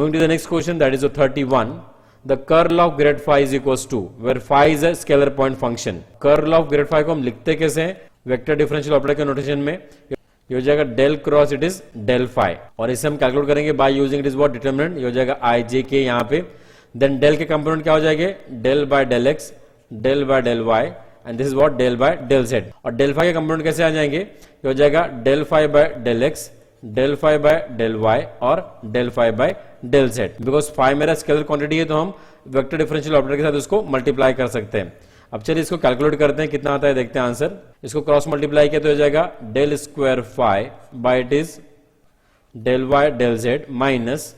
Moving to the next question, that is the 31. The curl of grad phi is equals to, where phi is a scalar point function. Curl of grad phi को हम लिखते कैसे हैं? Vector differential operator के notation में ये हो जाएगा del cross it is del phi, और इसे हम कैलकुलेट करेंगे by using it is what determinant, ये हो जाएगा आई जे के यहाँ पे. देन डेल के कंपोनेंट क्या हो जाएंगे? Del by del x, del by del Y, and this is what del by del Z. और डेल फाई के कंपोनेंट कैसे आ जाएंगे? ये हो जाएगा del phi by del x, del phi by del Y और del phi by del Z. Because phi मेरा स्केलर क्वांटिटी है तो हम वेक्टर डिफरेंशियल ऑपरेटर के साथ उसको मल्टीप्लाई कर सकते हैं. अब चलिए इसको कैलकुलेट करते हैं, कितना आता है देखते हैं आंसर. इसको क्रॉस मल्टीप्लाई किया तो हो जाएगा del square phi by it is del y del z minus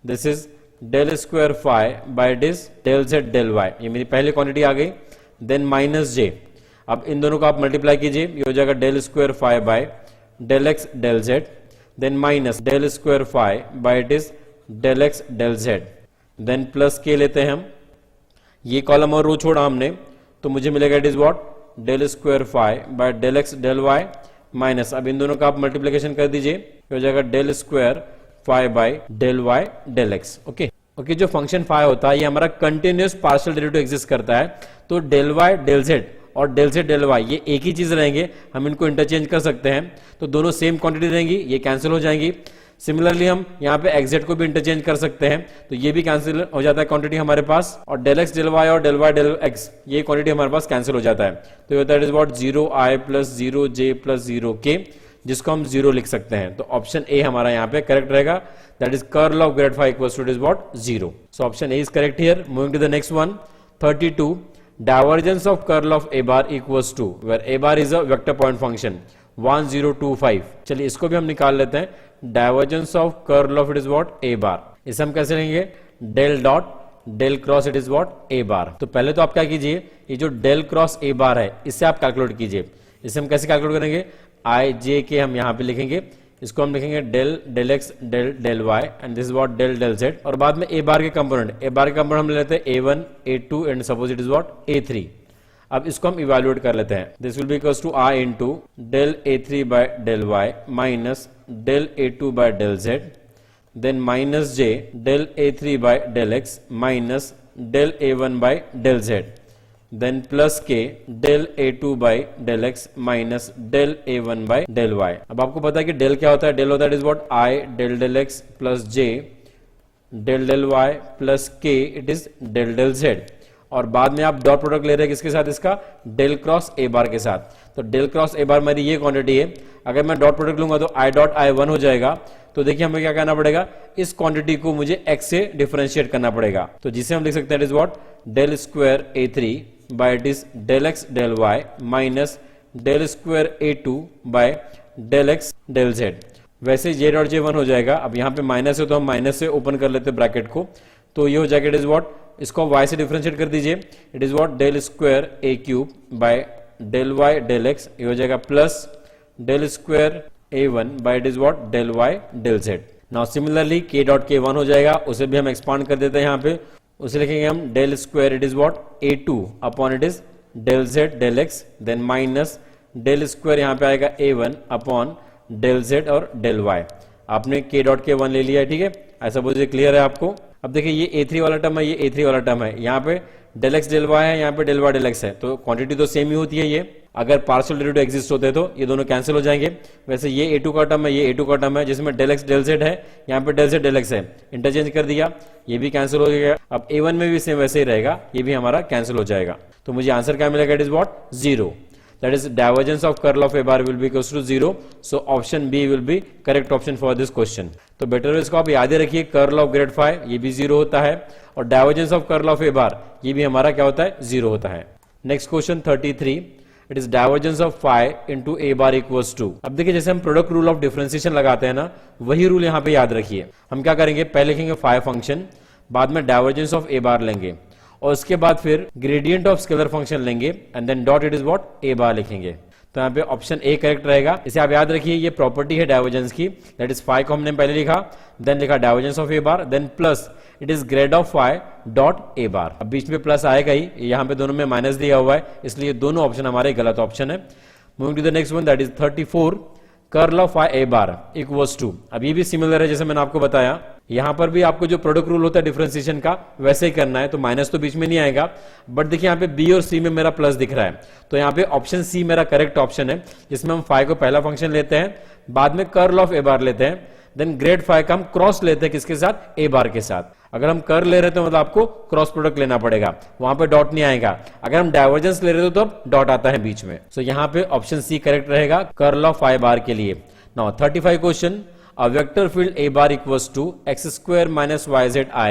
this is del square phi by it is del z del y. ये मेरी पहली क्वांटिटी आ गई. Then minus J. अब इन दोनों को आप मल्टीप्लाई कीजिए, ये हो जाएगा del square phi by del x del z, then minus del square phi by it is del x del z, then plus K लेते हैं हम. ये कॉलम और रो छोड़ा हमने तो मुझे मिलेगा it is what del square phi by del x del y minus, अब इन दोनों का आप मल्टीप्लिकेशन कर दीजिए, हो जाएगा del square phi by del y del x. Okay जो फंक्शन फाई होता है ये हमारा कंटिन्यूस पार्शियल डेरिवेटिव एग्जिस्ट करता है, तो डेल वाई डेल जेड और डेल जेड डेल वाई ये एक ही चीज रहेंगे, हम इनको इंटरचेंज कर सकते हैं तो दोनों सेम क्वांटिटी रहेंगी, ये कैंसिल हो जाएंगी. सिमिलरली हम यहाँ पे एक्स को भी इंटरचेंज कर सकते हैं तो ये भी कैंसिल हो जाता है क्वांटिटी हमारे पास, और डेल एक्स डेल वाई और डेल वाई डेल एक्स ये क्वांटिटी हमारे पास कैंसिल हो जाता है. तो ये that is what 0i plus 0j plus 0k, जिसको हम 0 लिख सकते हैं. तो ऑप्शन ए हमारा यहाँ पे करेक्ट रहेगा, that is curl of grad phi equals to it is what 0. So option A is correct here. Moving to the next one 32. Divergence of curl of a bar equals to, where a bar is a vector point function 1 0 2 5. चलिए इसको भी हम निकाल लेते हैं. Divergence of curl of it is what a bar. इसे हम कैसे लेंगे? Del dot del cross it is what a bar. तो पहले तो आप क्या कीजिए, ये जो डेल क्रॉस a bar है इससे आप कैलकुलेट कीजिए. इसे हम कैसे कैलकुलेट करेंगे? आई जे के हम यहाँ पे लिखेंगे, इसको हम लिखेंगे del del x del del Y and this what del del Z, और बाद में ए बार के कंपोनेंट हम ले लेते हैं a1 a2 and suppose it is what a3. अब इसको हम इवैल्यूएट कर लेते हैं. This will be equals to i into del a3 by del y minus del a2 by del z, then minus j del a3 by del x minus del a1 by del z, then plus k del a2 by del x minus del a1 by del y. अब आपको पता है कि del क्या होता है? del होता है it is what i del del x plus j del del y plus k it is del del z, और बाद में आप डॉट प्रोडक्ट ले रहे हैं किसके साथ? इसका डेल क्रॉस ए बार के साथ. तो डेल क्रॉस ए बार मेरी ये क्वांटिटी है, अगर मैं डॉट प्रोडक्ट लूंगा तो आई डॉट आई 1 हो जाएगा. तो देखिए हमें क्या करना पड़ेगा, इस क्वांटिटी को मुझे x से डिफरेंशिएट करना पड़ेगा. तो जिसे हम लिख सकते हैं it is what del square a3 by it is del x del y minus del square a2 by del x del z. वैसे j डॉट j1 हो जाएगा. अब यहाँ पे माइनस है तो हम माइनस से ओपन कर लेते हैं ब्रैकेट को, तो ये हो जाएगा इट इज व्हाट, इसको y से डिफरेंशिएट कर दीजिए, it is what del square a cube by del y del x, ये हो जाएगा plus del square a1 by it is what del y del z. Now similarly k dot k1 हो जाएगा, उसे भी हम एक्सपांड कर देते हैं यहाँ पे, उसे लिखेंगे हम del square it is what a2 upon it is del z del x, then minus del square यहाँ पे आएगा a1 अपॉन डेल z और डेल y. आपने k डॉट k1 ले लिया है, ठीक है, ऐसा बोलिए क्लियर है आपको. अब देखिए ये a3 वाला टर्म है, ये a3 वाला टर्म है, यहाँ पे डेल एक्स डेल वाई है, यहाँ पे डेल वाई डेल एक्स है, तो क्वांटिटी तो सेम ही होती है. ये अगर पार्शियल डेरिवेटिव एग्जिस्ट होते तो ये दोनों कैंसिल हो जाएंगे. वैसे ये a2 का टर्म है, ये a2 का टर्म है, जिसमें डेल एक्स डेल जेड है, यहाँ पे डेल जेड डेल एक्स है, इंटरचेंज कर दिया, ये भी कैंसिल हो जाएगा. अब a1 में भी सेम वैसे ही रहेगा, ये भी हमारा कैंसिल हो जाएगा. तो मुझे आंसर क्या मिलेगा? It is what 0. That is divergence of curl of a bar will be equals to 0. So option B will be correct option for this question. तो बेटर इसको आप याद रखिए, कर्ल ऑफ ग्रेड फाई ये भी 0 होता है, और divergence of curl of A bar ये भी हमारा क्या होता है? 0 होता है. Next question 33. It is divergence of phi into a bar equals to. अब देखिए जैसे हम प्रोडक्ट रूल ऑफ डिफरेंशिएशन लगाते हैं ना, वही रूल यहाँ पे याद रखिए. हम क्या करेंगे, पहले लिखेंगे फाई फंक्शन, बाद में डाइवर्जेंस ऑफ ए बार लेंगे, और उसके बाद फिर ग्रेडियंट ऑफ स्केलर फंक्शन लेंगे, and then dot it is what a bar लिखेंगे. तो यहाँ पे ऑप्शन ए करेक्ट रहेगा. इसे आप याद रखिए, ये प्रॉपर्टी है डाइवर्जेंस की, दैट इज फाई को हमने पहले लिखा, देन लिखा divergence of A bar, then plus it is grad of phi dot a bar. अब बीच में प्लस आएगा ही, यहाँ पे दोनों में माइनस दिया हुआ है, इसलिए दोनों ऑप्शन हमारे गलत ऑप्शन है. Moving to the next one, that is 34. Curl of phi a bar equals to, अब ये भी सिमिलर है जैसे मैंने आपको बताया, यहां पर भी आपको जो प्रोडक्ट रूल होता है डिफरेंशिएशन का वैसे ही करना है, तो माइनस तो बीच में नहीं आएगा, बट देखिए यहाँ पे बी और सी में मेरा प्लस दिख रहा है, तो यहाँ पे ऑप्शन सी मेरा करेक्ट ऑप्शन है, जिसमें हम फाई को पहला फंक्शन लेते हैं, बाद में कर्ल ऑफ ए बार लेते हैं, देन ग्रेड फाई का हम क्रॉस लेते हैं किसके साथ, ए बार के साथ। अगर हम कर ले रहे तो मतलब आपको क्रॉस प्रोडक्ट लेना पड़ेगा, वहां पे डॉट नहीं आएगा, अगर हम डाइवर्जेंस ले रहे हो तो अब डॉट आता है बीच में। सो यहाँ पे ऑप्शन सी करेक्ट रहेगा कर्ल ऑफ फाई बार के लिए। Now 35 question, a vector field a bar equals to x square minus yzi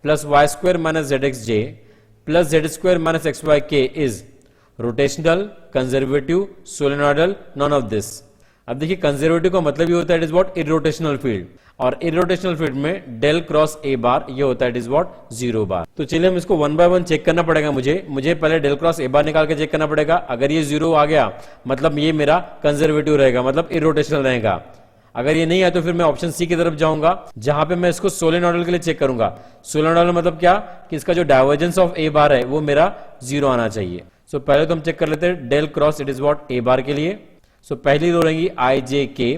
plus y square minus zxj plus z square minus xyk is rotational, conservative, solenoidal, none of this। अब देखिए conservative का मतलब ये होता है it is what irrotational field, और irrotational field में del cross ए bar ये होता है it is what zero bar. तो चलिए हम इसको वन बाय वन चेक करना पड़ेगा, मुझे पहले डेल क्रॉस ए बार निकाल के चेक करना पड़ेगा। अगर ये जीरो आ गया मतलब ये मेरा कंजर्वेटिव रहेगा, मतलब इरोटेशनल रहेगा। अगर ये नहीं है तो फिर मैं ऑप्शन सी की तरफ जाऊंगा, जहां पे मैं इसको सोलेनॉइडल के लिए चेक करूंगा। सोलेनॉइडल मतलब क्या कि इसका जो डाइवर्जेंस ऑफ ए बार है वो मेरा जीरो आना चाहिए। सो पहले तो हम चेक कर लेते हैं del cross it is what a bar के लिए। सो पहली रो रहेंगी आई जे के,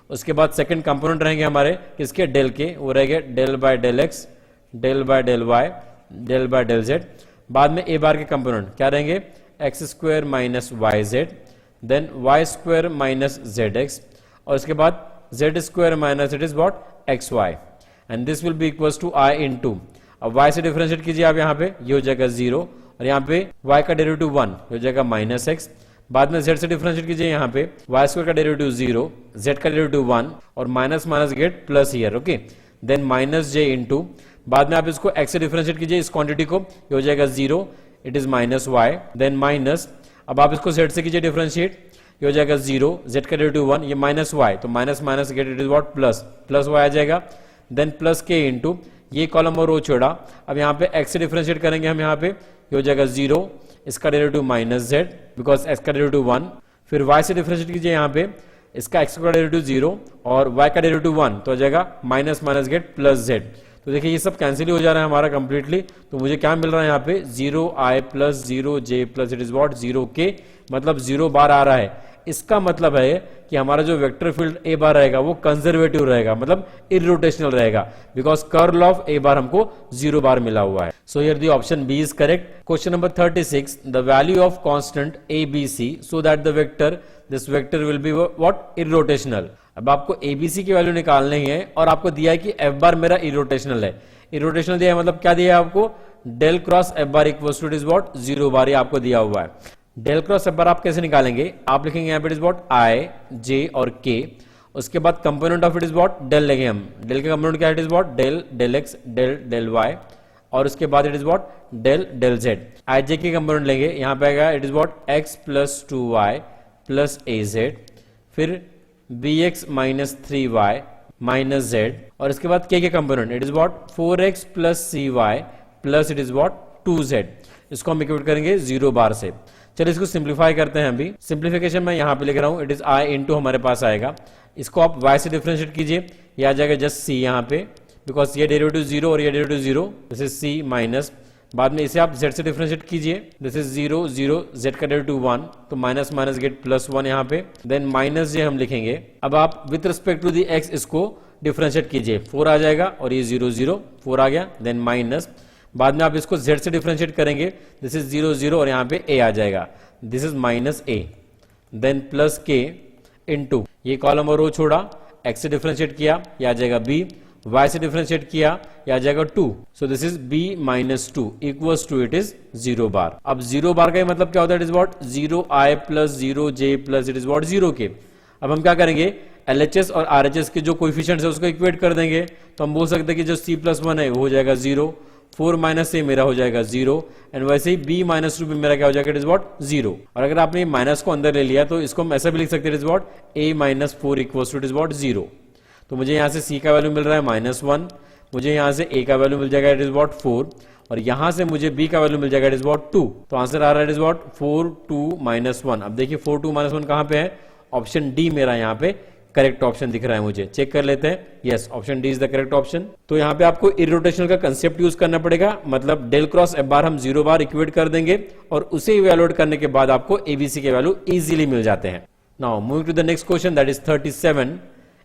उसके बाद सेकंड कंपोनेंट रहेंगे हमारे किसके, डेल के, वो रहेंगे del by del x, del by del y, del by del z. बाद में ए बार के कंपोनेंट क्या रहेंगे, x square minus y z, then y square minus z x, और उसके बाद z square minus it is what xy, and this will be equals to I into, अब y से डिफरेंशिएट कीजिए आप, यहाँ पे ये हो जाएगा 0 और यहाँ पे y का डेरिवेटिव 1 हो जाएगा माइनस x। बाद में z से डिफरेंशिएट कीजिए, यहाँ पे y स्क्वायर का डेरिवेटिव 0, z का डेरिवेटिव 1 और minus minus get plus here, okay. Then minus j into, बाद में आप इसको x से डिफरेंशिएट कीजिए इस क्वांटिटी को, ये हो जाएगा 0, it is minus y, then minus, अब आप इसको z से कीजिए डिफरेंशिएट, ये हो जाएगा 0, z का डेरिवेटिव 1, ये माइनस y, तो minus minus get it is what plus, plus y आ जाएगा, देन प्लस k इंटू, ये कॉलम और रो छोड़ा, अब यहाँ पे x से डिफरेंशिएट करेंगे हम, यहाँ पे ये हो जाएगा 0, इसका derivative minus z because x का डेरिवेटिव 1, फिर y से डिफरेंशिएट कीजिए यहाँ पे, इसका x का डेरिवेटिव 0 और y का डेरिवेटिव 1, तो हो जाएगा minus minus get plus z। तो देखिए ये सब कैंसिल हो जा रहा है हमारा कंप्लीटली, तो मुझे क्या मिल रहा है यहाँ पे 0i plus 0j plus it is what 0k, मतलब 0 बार आ रहा है। इसका मतलब है कि हमारा जो वेक्टर फील्ड ए बार रहेगा वो कंजर्वेटिव रहेगा, मतलब इरोटेशनल रहेगा, because curl of A bar हमको 0 बार मिला हुआ है। So here the option B is correct. Question number 36, the value of constant A B C so that the vector this vector will be what irrotational. अब आपको ABC की value निकालनी है और आपको दिया है कि एफ बार मेरा इरोटेशनल है। इरोटेशनल दिया है मतलब क्या दिया है आपको, del cross f bar equals to it is what 0 bar, ये आपको दिया हुआ है। डेल क्रॉस एफ बार आप कैसे निकालेंगे, आप लिखेंगे यहाँ पे it is what I J और के, उसके बाद component of it is what del लेंगे हम, डेल के कंपोनेंट क्या है, it is what del del x del del Y, और उसके बाद it is what del del Z. I J K component लेंगे, यहाँ पे आएगा it is what X plus 2y plus A Z, फिर B X minus 3y minus Z, और इसके बाद के component it is what 4x plus c y plus it is what 2z। इसको हम इक्वेट करेंगे 0 बार से। चलिए इसको सिंप्लीफाई करते हैं अभी। सिंप्लीफिकेशन मैं यहाँ पे लिख रहा हूँ, इट इज आई इंटू हमारे पास आएगा, इसको आप y से डिफरेंशिएट कीजिए, ये आ जाएगा जस्ट c यहाँ पे, बिकॉज ये डेरिवेटिव 0 और ये derivative 0, this is c minus, बाद में इसे आप z से डिफरेंशिएट कीजिए, दिस इज 0 0, z का डेरिवेटिव 1, तो माइनस माइनस गेट प्लस 1 यहाँ पे, देन माइनस j हम लिखेंगे। अब आप with respect to the x इसको डिफरेंशिएट कीजिए, 4 आ जाएगा और ये 0 0, 4 आ गया, देन माइनस, बाद में आप इसको z से डिफरेंशिएट करेंगे, दिस इज 0 0 और यहाँ पे a आ जाएगा, this is minus a, then plus k into, ये कॉलम और रो छोड़ा, x से डिफरेंशिएट किया, ये आ जाएगा b, y से डिफरेंशिएट किया, ये आ जाएगा 2, so this is b minus 2 equals to it is 0 bar. अब 0 बार का मतलब क्या होता है, it is what 0i plus 0j plus it is what 0k। अब हम क्या करेंगे, LHS और RHS के जो कोएफिशिएंट्स है उसको इक्वेट कर देंगे, तो हम बोल सकते हैं कि जो c+1 है वो हो जाएगा 0, 4 माइनस a मेरा हो जाएगा 0, एंड वैसे ही b माइनस 2 भी मेरा क्या हो जाएगा, इट इज व्हाट 0। और अगर आपने माइनस को अंदर ले लिया तो इसको हम ऐसा भी लिख सकते हैं, it is what a minus 4 equals to it is what 0। तो मुझे यहाँ से c का वैल्यू मिल रहा है -1, मुझे यहाँ से a का वैल्यू मिल जाएगा इट इज व्हाट 4, और यहाँ से मुझे b का वैल्यू मिल जाएगा इट इज व्हाट 2। तो आंसर आ रहा है इट इज व्हाट 4 2 -1। अब देखिए 4 2 -1 कहाँ पे है, ऑप्शन डी मेरा यहाँ पे करेक्ट ऑप्शन दिख रहा है मुझे, चेक कर लेते हैं, yes option D is the correct option. तो यहाँ पे आपको इरोटेशनल का कंसेप्ट यूज करना पड़ेगा, मतलब डेल क्रॉस एफ बार हम 0 बार इक्वेट कर देंगे और उसे इवैल्यूएट करने के बाद आपको एबीसी के वैल्यू इजीली मिल जाते हैं। Now moving to the next question, that is 37.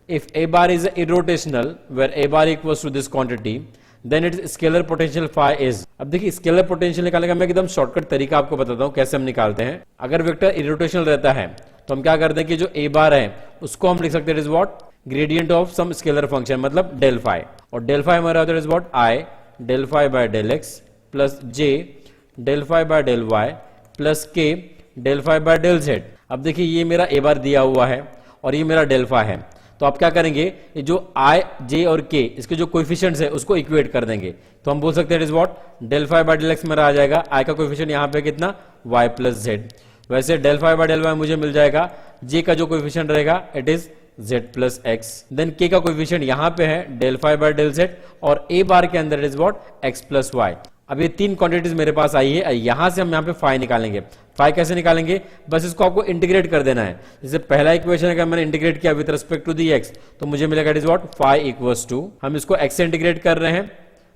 If a bar is irrotational where a bar equals to this quantity, then its scalar potential phi is. अब देखिए स्केलर पोटेंशियल निकालने का मैं एकदम shortcut तरीका आपको बताता हूँ कैसे हम निकालते हैं। अगर वेक्टर इरोटेशनल रहता है तो हम क्या करते हैं कि जो a बार है उसको हम लिख सकते हैं is what gradient of some scalar function, मतलब डेल फाई, और डेल फाई हमारा होता है is what i del phi by del x plus j del phi by del y plus k del phi by del z. अब देखिए ये मेरा a बार दिया हुआ है और ये मेरा डेल फाई है, तो आप क्या करेंगे ये जो i, j और k इसके जो कोएफिशिएंट्स है उसको इक्वेट कर देंगे, तो हम बोल सकते हैं it is what del phi by del x मेरा आ जाएगा i का कोएफिशिएंट यहाँ पे कितना y प्लस जेड, वैसे del phi by del y मुझे मिल जाएगा j का जो कोएफिशिएंट रहेगा it is z plus x, then k का कोएफिशिएंट यहाँ पे है del phi by del Z और a बार के अंदर it is what x plus y. अब ये तीन क्वांटिटीज मेरे पास आई है, यहां से हम यहाँ पे फाई निकालेंगे। फाई कैसे निकालेंगे, बस इसको आपको इंटीग्रेट कर देना है। जैसे पहला इक्वेशन अगर मैंने इंटीग्रेट किया with respect to the x तो मुझे मिलेगा it is what phi equals to, हम इसको एक्स से इंटीग्रेट कर रहे हैं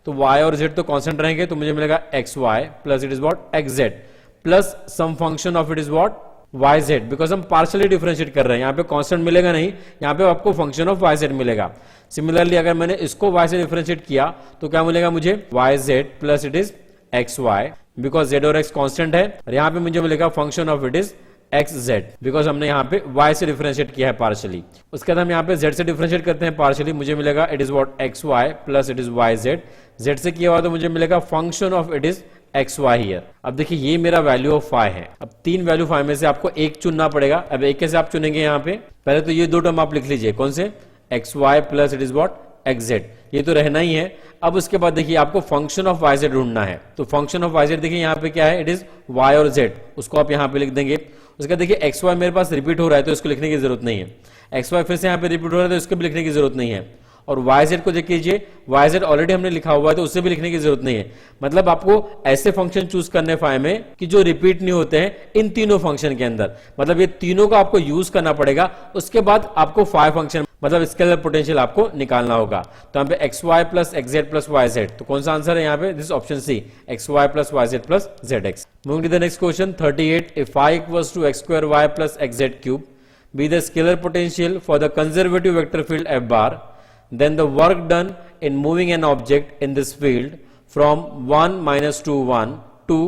तो वाई और जेड तो कांस्टेंट रहेंगे, तो मुझे मिलेगा x y plus it is what x z plus some function of it is what y z, because हम पार्शियली डिफरेंशिएट कर रहे हैं, यहाँ पे कांस्टेंट मिलेगा नहीं, यहाँ पे आपको फंक्शन ऑफ वाई जेड मिलेगा। सिमिलरली अगर मैंने इसको वाई से डिफरेंशिएट किया तो क्या मिलेगा मुझे y z plus it is x y, because z और एक्स कांस्टेंट है, और यहाँ पे मुझे मिलेगा function of it is x z, because हमने यहाँ पे y से डिफरेंशिएट किया है पार्शियली। उसके बाद हम यहाँ पे z से डिफरेंशिएट करते हैं पार्शियली, मुझे मिलेगा it is what x y plus it is y z, z से किया हुआ तो मुझे मिलेगा function of it is x y here. अब देखिए ये मेरा वैल्यू ऑफ फाई है, अब तीन वैल्यू फाई में से आपको एक चुनना पड़ेगा। अब एक कैसे आप चुनेंगे, यहाँ पे पहले तो ये दो टर्म आप लिख लीजिए, कौन से x y plus it is what x z, ये तो रहना ही है। अब उसके बाद देखिए आपको फंक्शन ऑफ वाई जेड ढूंढना है, तो फंक्शन ऑफ वाई जेड देखिए यहाँ पे क्या है इट इज वाई और जेड, उसको आप यहाँ पे लिख देंगे। उसके बाद देखिए एक्स वाई मेरे पास रिपीट हो रहा है तो इसको लिखने की जरूरत नहीं है, एक्स वाई फिर से यहाँ पे रिपीट हो रहा है तो इसको भी लिखने की जरूरत नहीं है, और वाई जेड को देख लीजिए वाई जेड ऑलरेडी हमने लिखा हुआ है तो उससे भी लिखने की जरूरत नहीं है। मतलब आपको ऐसे फंक्शन चूज करने फाई में कि जो रिपीट नहीं होते हैं इन तीनों फंक्शन के अंदर, मतलब ये तीनों का आपको यूज करना पड़ेगा। उसके बाद आपको फाई फंक्शन मतलब स्केलर पोटेंशियल आपको निकालना होगा, तो यहाँ पे x y plus x z plus y z, तो कौन सा आंसर है यहाँ पे this option C x y plus y z plus z x. Moving to the next question 38, if phi equals to x square y plus x z cube be the scalar potential for the conservative vector field f bar, then the work done in moving an object in this field from 1 minus 2 1 to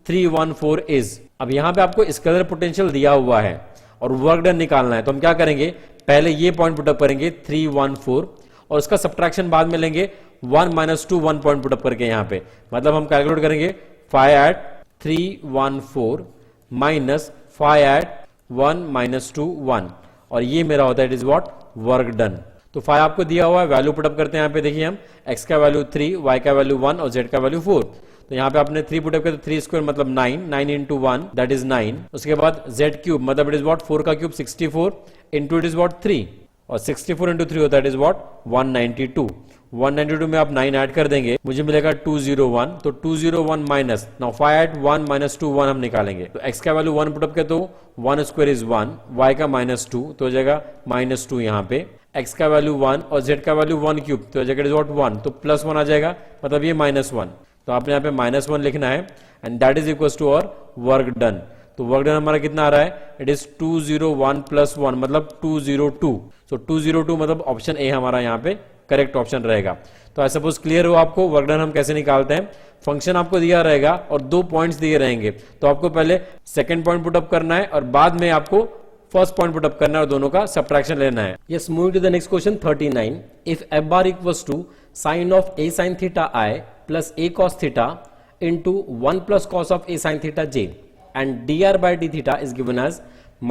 3 1 4 is। अब यहां पे आपको scalar potential दिया हुआ है और work done निकालना है, तो हम क्या करेंगे पहले ये पॉइंट पुटअप करेंगे 3 1 4 और उसका सब्ट्रैक्शन बाद में लेंगे 1 minus 2 1 पॉइंट पुटअप करके यहाँ पे, मतलब हम कैलकुलेट करेंगे 5 at 3 1 4 माइनस 5 at 1 minus 2 1, और ये मेरा होता है it is what work done. तो फाई आपको दिया हुआ है, वैल्यू पुटअप करते हैं यहाँ पे, देखिए हम x का वैल्यू 3, y का वैल्यू 1 और z का वैल्यू 4, तो यहाँ पे आपने 3 पुटअप किया तो 3 स्क्वायर मतलब 9, 9 इंटू 1 दैट इज 9। उसके बाद z क्यूब मतलब इट इज व्हाट 4 का cube 64 into it is what 3, और 64 इंटू 3 होता है इट इज व्हाट 192। 192 में आप 9 ऐड कर देंगे मुझे मिलेगा 201, तो 201 माइनस नाउ 5 at 1 minus 2 1 हम निकालेंगे, तो x का वैल्यू 1 पुटअप किया तो 1 स्क्वायर इज 1, y का -2 तो हो जाएगा -2 यहाँ पे, x का वैल्यू 1 और z का वैल्यू 1 क्यूब तो जगह इज व्हाट 1, तो +1 आ जाएगा, मतलब ये -1, तो आपने यहाँ पे -1 लिखना है and that is equals to और वर्क डन। तो वर्क डन हमारा कितना आ रहा है इट इज 201 + 1 मतलब 202, सो 202 मतलब ऑप्शन ए हमारा यहाँ पे करेक्ट ऑप्शन रहेगा। तो आई सपोज क्लियर हो आपको वर्क डन हम कैसे निकालते हैं। फंक्शन आपको दिया रहेगा और 2 पॉइंट्स दिए रहेंगे, तो आपको पहले सेकंड पॉइंट पुटअप करना है और बाद में आपको फर्स्ट पॉइंट पुटअप करना है और दोनों का सब्ट्रैक्शन लेना है। Yes, moving to the next question 39, if f bar equals to sine of a sin theta i plus a cos theta into 1 plus cos of a sin theta j and dr by d theta is given as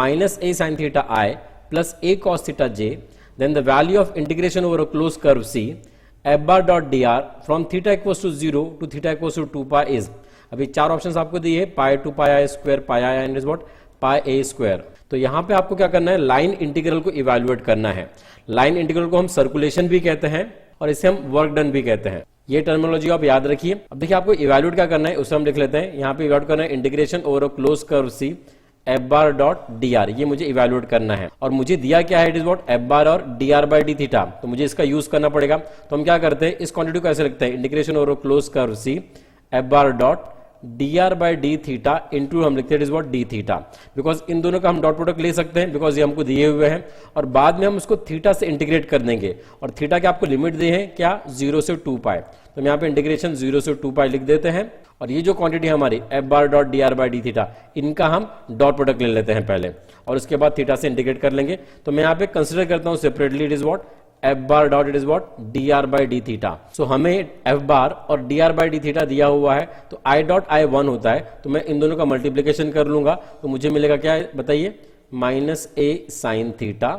minus a sin theta i plus a cos theta j, then the value of integration over a closed curve C f bar dot dr from theta equals to 0 to theta equals to 2 pi is। अभी 4 options आपको दिए pi 2 pi i square pi i and is what pi a square. तो यहाँ पे आपको क्या करना है लाइन इंटीग्रल को इवैल्यूएट करना है। लाइन इंटीग्रल को हम सर्कुलेशन भी कहते हैं और इसे हम वर्क डन भी कहते हैं, ये टर्मिनोलॉजी आप याद रखिए। अब देखिए आपको इवैल्यूएट क्या करना है उसे हम लिख लेते हैं, यहाँ पे इवैल्यूएट करना है integration over a close curve c f bar dot d r, ये मुझे इवैल्यूएट करना है और मुझे दिया क्या है it is what f bar और d r by d theta, तो मुझे इसका यूज करना पड़ेगा। तो हम क्या करते हैं इस क्वांटिटी को ऐसे लिखते हैं integration over close curve c f bar dot dr by d theta into हम लिखते हैं it is what d theta, because इन दोनों का हम डॉट प्रोडक्ट ले सकते हैं बिकॉज ये हमको दिए हुए हैं, और बाद में हम उसको थीटा से इंटीग्रेट कर देंगे, और थीटा के आपको लिमिट दिए हैं क्या 0 से 2 पाई, तो हम यहाँ पे इंटीग्रेशन 0 से 2 पाई लिख देते हैं, और ये जो क्वांटिटी हमारी F bar dot d r by d theta इनका हम डॉट प्रोडक्ट ले लेते हैं पहले, और उसके बाद थीटा से इंटीग्रेट कर लेंगे। तो मैं यहाँ पे कंसिडर करता हूँ separately it is what f bar dot it is what d r by d theta. So हमें एफ बार और d r by d theta दिया हुआ है, तो आई डॉट आई 1 होता है, तो मैं इन दोनों का मल्टीप्लीकेशन कर लूंगा, तो मुझे मिलेगा क्या बताइए, minus A sine theta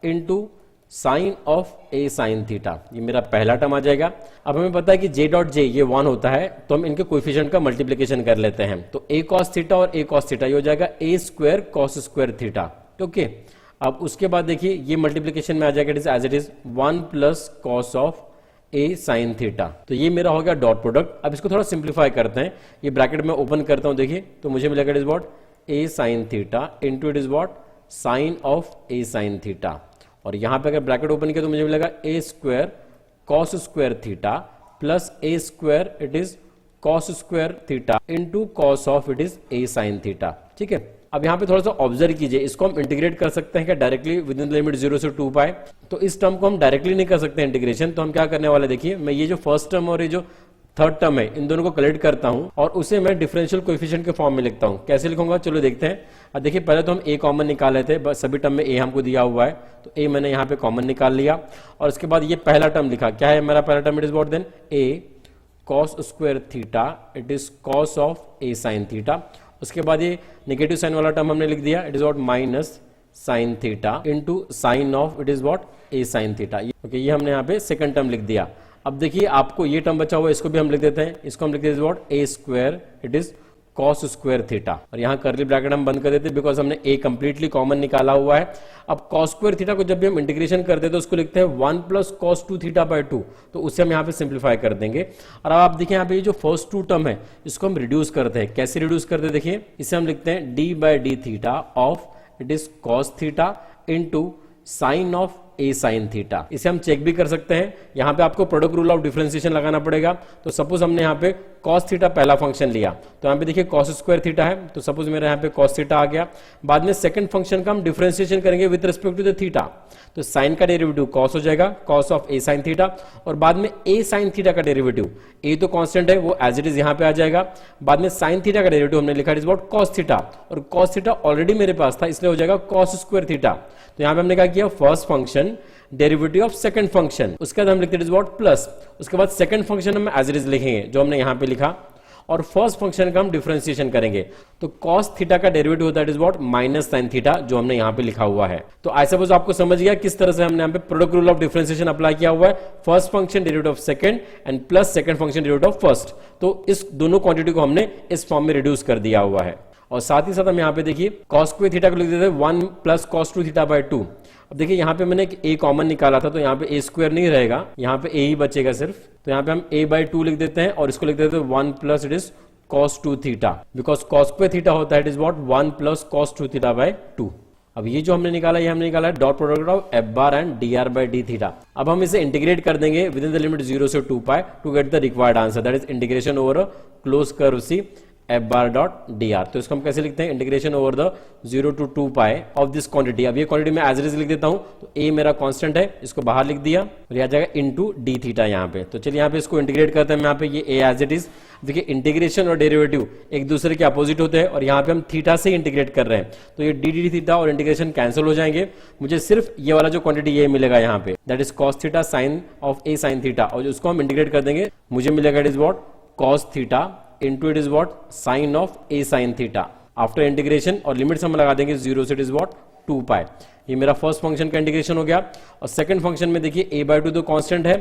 into sine of a sine theta, ये मेरा पहला टर्म आ जाएगा। अब हमें पता है कि जे डॉट जे ये 1 होता है, तो हम इनके कोएफिशिएंट का मल्टीप्लीकेशन कर लेते हैं, तो ए कॉस थीटा और ए कॉस थीटा ये हो जाएगा a square cos square theta. Okay, अब उसके बाद देखिए ये मल्टीप्लीकेशन में आ जाएगा it is as it is 1 plus cos of a sine theta, तो ये मेरा हो गया डॉट प्रोडक्ट। अब इसको थोड़ा सिंप्लीफाई करते हैं, ये ब्रैकेट में ओपन करता हूं, देखिए तो मुझे मिलेगा it is what a sine theta into it is what sine of a sine theta, और यहां पे अगर ब्रैकेट ओपन किया तो मुझे मिलेगा a square cos square theta plus a square it is cos square theta into cos of it is a sine theta. ठीक है, अब यहाँ पे थोड़ा सा ऑब्जर्व कीजिए, इसको हम इंटीग्रेट कर सकते हैं क्या directly with in the limit 0 से 2 पाई, तो इस टर्म को हम डायरेक्टली नहीं कर सकते इंटीग्रेशन, तो हम क्या करने वाले देखिए, मैं ये जो फर्स्ट टर्म और ये जो थर्ड टर्म है इन दोनों को कलेक्ट करता हूं और उसे मैं डिफरेंशियल कोएफिशिएंट के फॉर्म में लिखता हूं। कैसे लिखूंगा चलो देखते हैं। अब देखिए पहले तो हम ए कॉमन निकाल लेते हैं, सभी टर्म में ए हमको दिया हुआ है, तो ए मैंने यहाँ पे कॉमन निकाल लिया, और उसके बाद ये पहला टर्म लिखा, क्या है मेरा पहला term, it is what then a cos square theta it is cos of a sine theta. उसके बाद ये नेगेटिव साइन वाला टर्म हमने लिख दिया, it is what minus sign theta into sine of it is what a sine theta. Okay, ये हमने यहाँ पे सेकंड टर्म लिख दिया। अब देखिए आपको ये टर्म बचा हुआ है, इसको भी हम लिख देते हैं, इसको हम लिख देते हैं what A square it is cos square theta, और यहाँ कर्ली ब्रैकेट हम बंद कर देते हैं बिकॉज हमने ए कंप्लीटली कॉमन निकाला हुआ है। अब कॉस स्क्वायर थीटा को जब भी हम इंटीग्रेशन करते हैं तो उसको लिखते हैं 1 प्लस कॉस 2 थीटा बाय 2, तो उसे हम यहाँ पे सिंप्लीफाई कर देंगे। और अब आप देखिए यहाँ पे ये जो फर्स्ट 2 टर्म है इसको हम रिड्यूस करते हैं, कैसे रिड्यूस करते हैं देखिए, इसे हम लिखते हैं d by d theta of it is cos theta into sine of a sine theta. इसे हम चेक भी कर सकते हैं, यहाँ पे आपको प्रोडक्ट रूल ऑफ डिफरेंशिएशन लगाना पड़ेगा। तो सपोज हमने यहाँ पे cos थीटा पहला फंक्शन लिया, तो यहाँ पे देखिए cos स्क्वायर थीटा है, तो सपोज मेरे यहाँ पे cos थीटा आ गया। बाद में सेकंड फंक्शन का हम डिफरेंशिएशन करेंगे with respect to the theta, तो साइन का डेरिवेटिव cos हो जाएगा, cos of a sine theta, और बाद में ए साइन थीटा का डेरिवेटिव, ए तो कांस्टेंट है वो एज इट इज यहाँ पे आ जाएगा। बाद में साइन थीटा का डेरिवेटिव हमने लिखा इज व्हाट cos थीटा, और cos थीटा ऑलरेडी मेरे पास था इसलिए हो जाएगा cos स्क्वायर थीटा। तो यहाँ पे हमने क्या किया, first function derivative of second function, उसके बाद हम लिखते हैं व्हाट प्लस, उसके बाद सेकंड फंक्शन हम एज इट इज लिखेंगे जो हमने यहाँ पे लिखा, और फर्स्ट फंक्शन का हम डिफरेंशिएशन करेंगे। तो cos थीटा का डेरिवेटिव होता है is what minus sine theta, जो हमने यहाँ पे लिखा हुआ है। तो आई सपोज आपको समझ गया किस तरह से हमने यहाँ पे product rule of differentiation apply किया हुआ है, first function derivative of second and plus second function derivative of first. तो इस दोनों क्वांटिटी को हमने इस फॉर्म में रिड्यूस कर दिया हुआ है। और साथ ही साथ हम यहाँ पे देखिए cos स्क्वायर थीटा को लिख देते हैं 1 प्लस cos 2 थीटा बाय 2। अब देखिए यहाँ पे मैंने एक a कॉमन निकाला था, तो यहाँ पे a स्क्वायर नहीं रहेगा, यहाँ पे a ही बचेगा सिर्फ, तो यहाँ पे हम a बाय 2 लिख देते हैं, और इसको लिख देते हैं 1 plus it is cos 2 theta, because cos square theta होता है it is what 1 plus cos 2 theta bye 2। अब ये जो हमने निकाला, ये हमने निकाला है dot product of F bar and D r by d theta. अब हम इसे इंटीग्रेट कर देंगे विद इन द लिमिट 0 से 2 pi to get the required answer, that is integration over close curve c f bar dot d r. तो इसको हम कैसे लिखते हैं, integration over the 0 to 2 pi of this quantity. अब ये क्वांटिटी मैं एज इट इज लिख देता हूं, तो ए मेरा कांस्टेंट है, इसको बाहर लिख दिया, और यह आ जाएगा इनटू डी थीटा यहाँ पे। तो चलिए यहाँ पे इसको इंटीग्रेट करते हैं, यहाँ पे ये ए एज इट इज, देखिए इंटीग्रेशन और डेरिवेटिव एक दूसरे के अपोजिट होते हैं, और यहाँ पे हम थीटा से इंटीग्रेट कर रहे हैं, तो ये डी डी थीटा और इंटीग्रेशन कैंसिल हो जाएंगे, मुझे सिर्फ ये वाला जो क्वांटिटी ये मिलेगा यहाँ पे, that is cos theta sine of a sine theta, और उसको हम इंटीग्रेट कर देंगे, मुझे मिलेगा it is what cos theta into it is what sin of a sin theta after integration, और लिमिट्स हम लगा देंगे 0 से इट इज व्हाट 2 पाई। ये मेरा फर्स्ट फंक्शन का इंटीग्रेशन हो गया। और सेकंड फंक्शन में देखिए a बाय 2 तो कांस्टेंट है,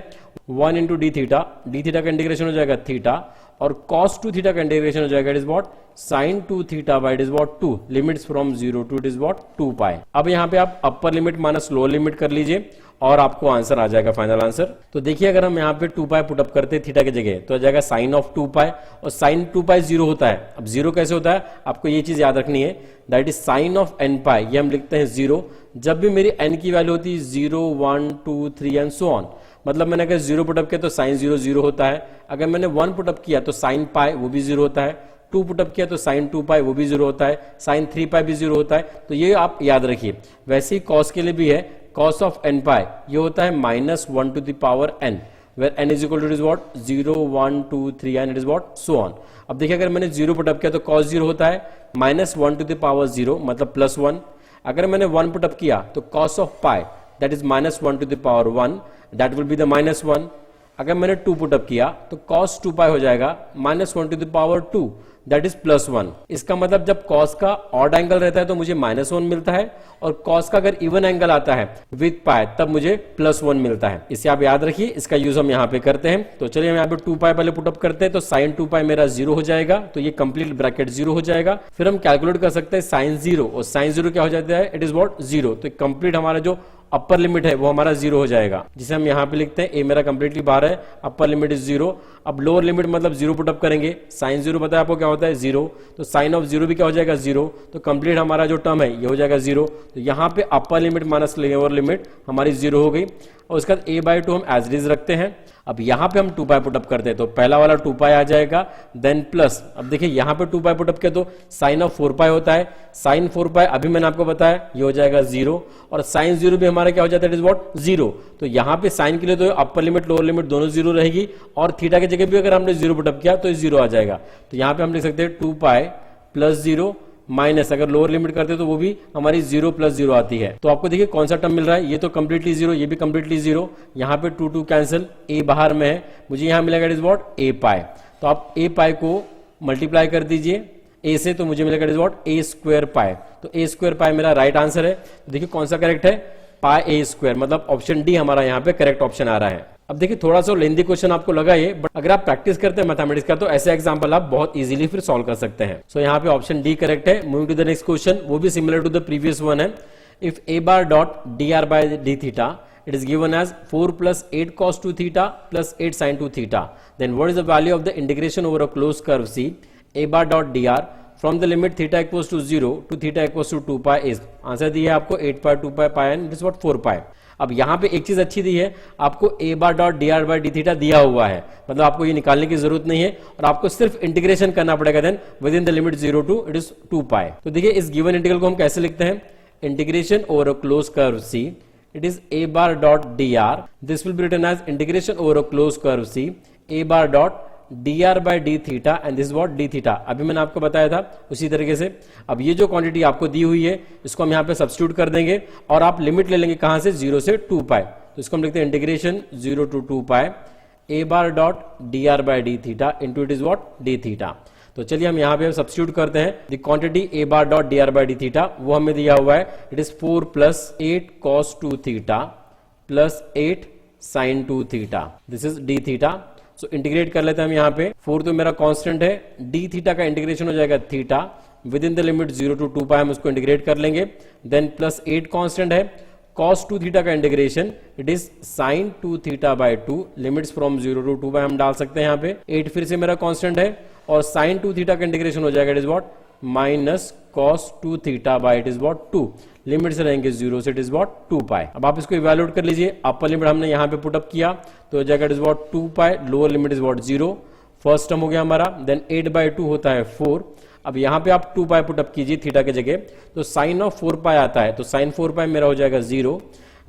1 इंटू डी थीटा का इंटीग्रेशन हो जाएगा थीटा, और cos 2 थीटा का इंटीग्रेशन हो जाएगा it is what sin 2 theta by it is what 2, limits from 0 to it is what 2 pi. अब यहाँ पे आप upper limit minus lower limit कर लीजिए और आपको आंसर आ जाएगा फाइनल आंसर। तो देखिए अगर हम यहाँ पे 2 पाई पुटअप करते हैं थीटा की जगह, तो आ जाएगा साइन ऑफ 2 पाई, और साइन 2 पाई 0 होता है। अब 0 कैसे होता है, आपको ये चीज याद रखनी है, that is sine of n पाई, ये हम लिखते हैं 0 जब भी मेरी n की वैल्यू होती है 0 1 2 3 एंड सो ऑन। मतलब मैंने अगर 0 पुटअप किया तो साइन 0 0 होता है, अगर मैंने 1 पुटअप किया तो साइन पाई वो भी 0 होता है, 2 पुटअप किया तो साइन 2 पाई वो भी 0 होता है, साइन 3 पाई भी 0 होता है, तो ये आप याद रखिए। वैसे ही कॉस के लिए भी है, कॉस ऑफ n पाई ये होता है -1 to the power n, where n is equal to it is what 0 1 2 3 and it is what so on। अब देखिए अगर मैंने 0 पुटअप किया तो cos 0 होता है -1 to the power 0 मतलब +1। अगर मैंने 1 पुटअप किया तो cos of pi that is -1 to the power 1 that will be the -1। अगर मैंने 2 पुटअप किया तो cos 2 पाई हो जाएगा -1 to the power 2 that is +1। इसका मतलब जब cos का ऑड एंगल रहता है तो मुझे -1 मिलता है, और cos का अगर इवन एंगल आता है विद पाई तब मुझे +1 मिलता है। इसे आप याद रखिए, इसका यूज हम यहाँ पे करते हैं। तो चलिए हम यहाँ पे 2 पाई पहले पुटअप करते हैं, तो साइन 2 पाई मेरा 0 हो जाएगा, तो ये कंप्लीट ब्रैकेट 0 हो जाएगा। फिर हम कैलकुलेट कर सकते हैं साइन 0, और साइन 0 क्या हो जाता है, इट इज व्हाट 0। तो कंप्लीट हमारा जो अपर लिमिट है वो हमारा 0 हो जाएगा, जिसे हम यहाँ पे लिखते हैं ए मेरा कंप्लीटली बाहर है, अपर लिमिट इज 0। अब लोअर लिमिट मतलब 0 पुटअप करेंगे, साइन 0 पता है आपको क्या होता है 0, तो साइन ऑफ 0 भी क्या हो जाएगा 0, तो कंप्लीट हमारा जो टर्म है ये हो जाएगा 0। तो यहाँ पे अपर लिमिट माइनस लोअर लिमिट हमारी 0 हो गई, और उसके बाद a/2 हम एज इट इज रखते हैं। अब यहाँ पे हम 2 पाई पुटअप करते हैं, तो पहला वाला 2 पाई आ जाएगा, देन प्लस, अब देखिए यहाँ पे 2 पाई पुटअप किया तो साइन ऑफ 4 पाई होता है, साइन 4 पाई अभी मैंने आपको बताया ये हो जाएगा 0, और साइन 0 भी हमारा क्या हो जाता है, इट इज व्हाट 0। तो यहाँ पे साइन के लिए तो अपर लिमिट लोअर लिमिट दोनों 0 रहेगी, और थीटा की जगह भी अगर हमने 0 पुटअप किया तो 0 आ जाएगा। तो यहाँ पे हम लिख सकते हैं 2 पाई प्लस 0 माइनस, अगर लोअर लिमिट करते तो वो भी हमारी 0 + 0 आती है। तो आपको देखिए कौन सा टर्म मिल रहा है, ये तो कंप्लीटली 0, ये भी कंप्लीटली 0, यहाँ पे 2 2 कैंसिल, a बाहर में है, मुझे यहाँ मिलेगा इट इज व्हाट a पाई। तो आप a पाई को मल्टीप्लाई कर दीजिए a से, तो मुझे मिलेगा इट इज व्हाट a² पाई। तो a² पाई मेरा राइट आंसर है। तो देखिए कौन सा करेक्ट है, पाई a², मतलब ऑप्शन डी हमारा यहाँ पे करेक्ट ऑप्शन आ रहा है। अब देखिए थोड़ा सा लेंथी क्वेश्चन आपको लगा ये, बट अगर आप प्रैक्टिस करते हैं मैथमेटिक्स का तो ऐसे एग्जांपल आप बहुत इजीली फिर सॉल्व कर सकते हैं। सो यहाँ पे ऑप्शन डी करेक्ट है। Moving to the next question, वो भी similar to the previous one है। If a bar dot dr/d theta it is given as 4 + 8 cos 2 theta plus 8 sin 2 theta, then what is the value of the integration over a closed curve C a bar dot dr from the limit theta equals to 0 to theta equals to 2 pi is। Answer दिया है आपको 8 pi 2 pi pi and it is what 4 pi। अब यहाँ पे एक चीज अच्छी दी है, आपको a bar dot dr/d theta दिया हुआ है, मतलब आपको ये निकालने की जरूरत नहीं है, और आपको सिर्फ इंटीग्रेशन करना पड़ेगा then within the limit 0 to it is 2 pi। तो देखिए इस गिवन इंटीग्रल को हम कैसे लिखते हैं, integration over a close curve C, it is a bar dot dr, this will be written as integration over a closed curve C a bar dot dr/d theta and this is what d theta। अभी मैंने आपको बताया था उसी तरीके से। अब ये जो क्वांटिटी आपको दी हुई है इसको हम यहाँ पे सब्स्टिट्यूट कर देंगे, और आप लिमिट ले लेंगे कहां से, 0 से 2 पाई। तो इसको हम लिखते हैं integration 0 to 2 pi a bar dot dr/d theta into it is what d theta। तो चलिए हम यहाँ पे सब्स्टिट्यूट करते हैं। The quantity a bar dot dr/d theta वो हमें दिया हुआ है, it is 4 + 8 cos 2 theta plus 8 sin 2 theta, this is d theta. So integrate कर लेते हैं हम यहाँ पे, 4 तो मेरा कांस्टेंट है, d थीटा का इंटीग्रेशन हो जाएगा theta with in the limit 0 to 2 पाई, हम उसको इंटीग्रेट कर लेंगे, देन प्लस 8 कांस्टेंट है, cos 2 थीटा का integration it is sin 2 theta bye 2, limits from 0 to 2 पाई हम डाल सकते हैं यहाँ पे, 8 फिर से मेरा कांस्टेंट है, और sin 2 थीटा का इंटीग्रेशन हो जाएगा it is what minus cos 2 theta by it is what 2, limits रहेंगे 0 से इट इज व्हाट 2 पाई। अब आप इसको इवैल्यूएट कर लीजिए, अपर लिमिट हमने यहाँ पे पुटअप किया तो हो जाएगा it is what 2 pi, lower limit is what 0, first term हो गया हमारा, देन 8/2 होता है 4। अब यहाँ पे आप 2 पाई पुटअप कीजिए थीटा के जगह, तो साइन ऑफ 4 पाई आता है, तो साइन 4 पाई मेरा हो जाएगा 0,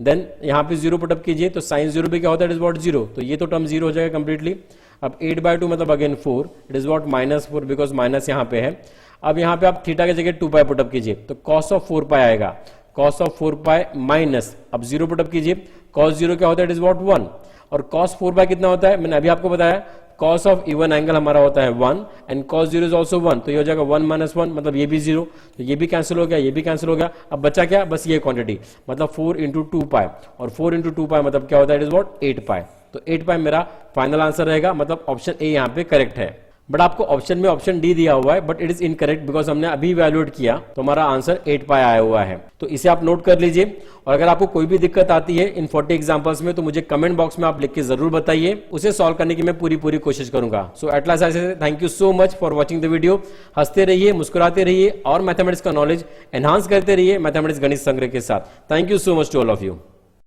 देन यहाँ पे 0 पुटअप कीजिए तो साइन 0 भी क्या होता है, इट इज व्हाट 0, तो ये तो टर्म 0 हो जाएगा कंप्लीटली। अब 8/2 मतलब again 4, it is what -4 because minus यहाँ पे है। अब यहाँ पे आप थीटा की जगह 2 पाई पुटअप कीजिए तो cos ऑफ 4 पाई आएगा, cos ऑफ 4 पाई माइनस, अब 0 पुटअप कीजिए, cos 0 क्या होता है, इट इज व्हाट 1, और cos 4 पाई कितना होता है, मैंने अभी आपको बताया cos ऑफ इवन एंगल हमारा होता है 1 एंड cos 0 इज ऑल्सो 1, तो ये हो जाएगा 1 - 1, मतलब ये भी 0, तो ये भी कैंसिल हो गया, ये भी कैंसिल हो गया। अब बचा क्या, बस ये क्वांटिटी, मतलब 4 × 2 पाई, और 4 × 2 पाई मतलब क्या होता है, इट इज व्हाट 8 पाई। तो 8 पाई मेरा फाइनल आंसर रहेगा, मतलब ऑप्शन ए यहाँ पे करेक्ट है। बट आपको ऑप्शन में ऑप्शन डी दिया हुआ है, but it is incorrect because हमने अभी इवैल्यूएट किया तो हमारा आंसर 8 पाई आया हुआ है। तो इसे आप नोट कर लीजिए, और अगर आपको कोई भी दिक्कत आती है इन 40 एग्जांपल्स में तो मुझे कमेंट बॉक्स में आप लिख के जरूर बताइए, उसे सॉल्व करने की मैं पूरी कोशिश करूंगा। सो एट लास्ट ऐसे thank you so much for watching the video. हंसते रहिए, मुस्कुराते रहिए, और मैथमेटिक्स का नॉलेज एनहांस करते रहिए मैथमेटिक्स गणित संग्रह के साथ। Thank you so much to all of you.